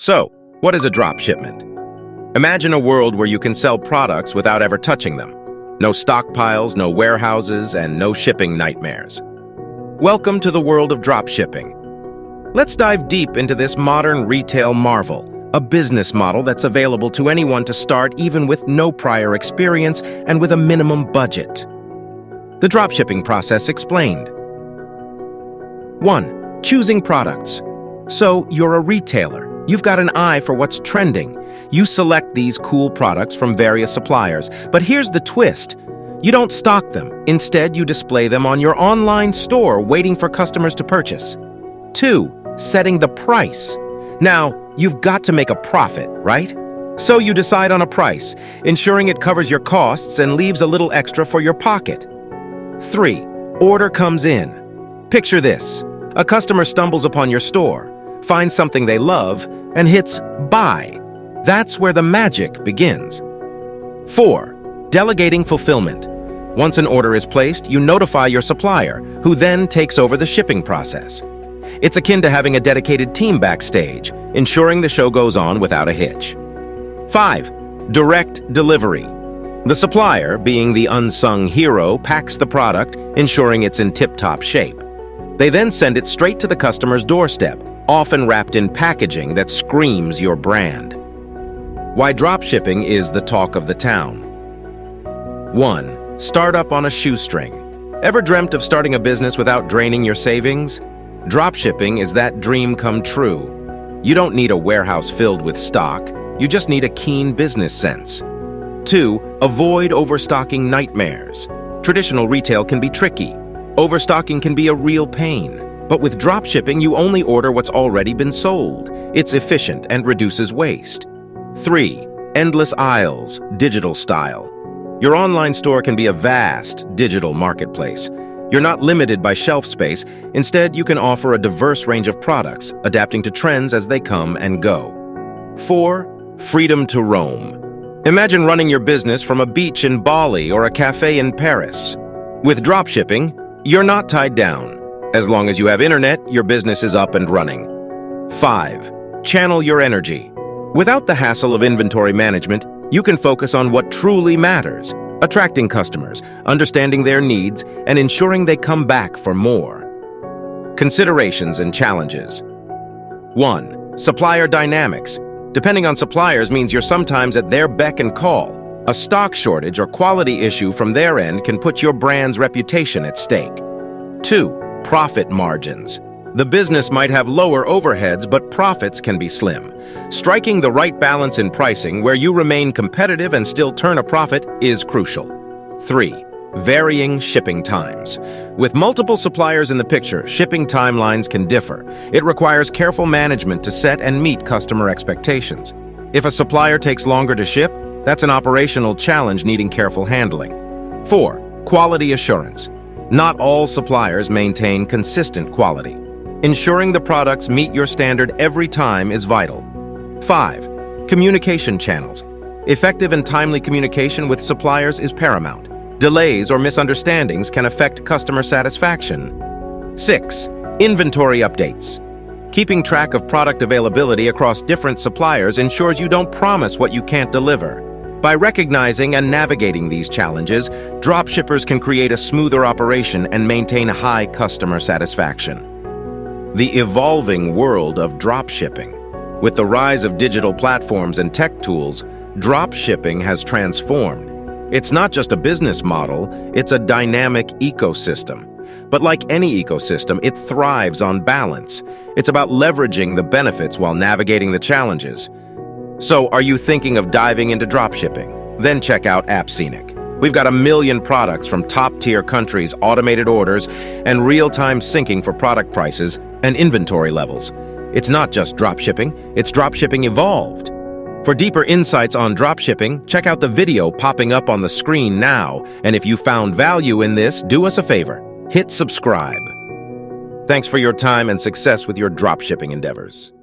So, what is a drop shipment? Imagine a world where you can sell products without ever touching them. No stockpiles, no warehouses, and no shipping nightmares. Welcome to the world of drop shipping. Let's dive deep into this modern retail marvel, a business model that's available to anyone to start even with no prior experience and with a minimum budget. The dropshipping process explained. 1. Choosing products. So, you're a retailer. You've got an eye for what's trending. You select these cool products from various suppliers. But here's the twist. You don't stock them. Instead, you display them on your online store, waiting for customers to purchase. 2. Setting the price. Now, you've got to make a profit, right? So you decide on a price, ensuring it covers your costs and leaves a little extra for your pocket. 3. Order comes in. Picture this. A customer stumbles upon your store, finds something they love, and hits buy. That's where the magic begins. 4. Delegating fulfillment. Once an order is placed, you notify your supplier, who then takes over the shipping process. It's akin to having a dedicated team backstage, ensuring the show goes on without a hitch. 5. Direct delivery. The supplier, being the unsung hero, packs the product, ensuring it's in tip-top shape. They then send it straight to the customer's doorstep, often wrapped in packaging that screams your brand. Why dropshipping is the talk of the town. 1. Startup on a shoestring. Ever dreamt of starting a business without draining your savings? Dropshipping is that dream come true. You don't need a warehouse filled with stock. You just need a keen business sense. 2. Avoid overstocking nightmares. Traditional retail can be tricky. Overstocking can be a real pain. But with dropshipping, you only order what's already been sold. It's efficient and reduces waste. 3. Endless aisles, digital style. Your online store can be a vast digital marketplace. You're not limited by shelf space. Instead, you can offer a diverse range of products, adapting to trends as they come and go. 4. Freedom to roam. Imagine running your business from a beach in Bali or a cafe in Paris. With dropshipping, you're not tied down. As long as you have internet, your business is up and running. 5. Channel your energy. Without the hassle of inventory management, you can focus on what truly matters, attracting customers, understanding their needs, and ensuring they come back for more. Considerations and challenges. 1. Supplier dynamics. Depending on suppliers means you're sometimes at their beck and call. A stock shortage or quality issue from their end can put your brand's reputation at stake. 2. Profit margins. The business might have lower overheads, but profits can be slim. Striking the right balance in pricing where you remain competitive and still turn a profit is crucial. 3. Varying shipping times. With multiple suppliers in the picture, shipping timelines can differ. It requires careful management to set and meet customer expectations. If a supplier takes longer to ship, that's an operational challenge needing careful handling. 4. Quality assurance. Not all suppliers maintain consistent quality. Ensuring the products meet your standard every time is vital. 5. Communication channels. Effective and timely communication with suppliers is paramount. Delays or misunderstandings can affect customer satisfaction. 6. Inventory updates. Keeping track of product availability across different suppliers ensures you don't promise what you can't deliver. By recognizing and navigating these challenges, dropshippers can create a smoother operation and maintain high customer satisfaction. The evolving world of dropshipping. With the rise of digital platforms and tech tools, dropshipping has transformed. It's not just a business model, it's a dynamic ecosystem. But like any ecosystem, it thrives on balance. It's about leveraging the benefits while navigating the challenges. So, are you thinking of diving into dropshipping? Then check out AppScenic. We've got 1 million products from top-tier countries, automated orders, and real-time syncing for product prices and inventory levels. It's not just dropshipping, it's dropshipping evolved. For deeper insights on dropshipping, check out the video popping up on the screen now. And if you found value in this, do us a favor. Hit subscribe. Thanks for your time and success with your dropshipping endeavors.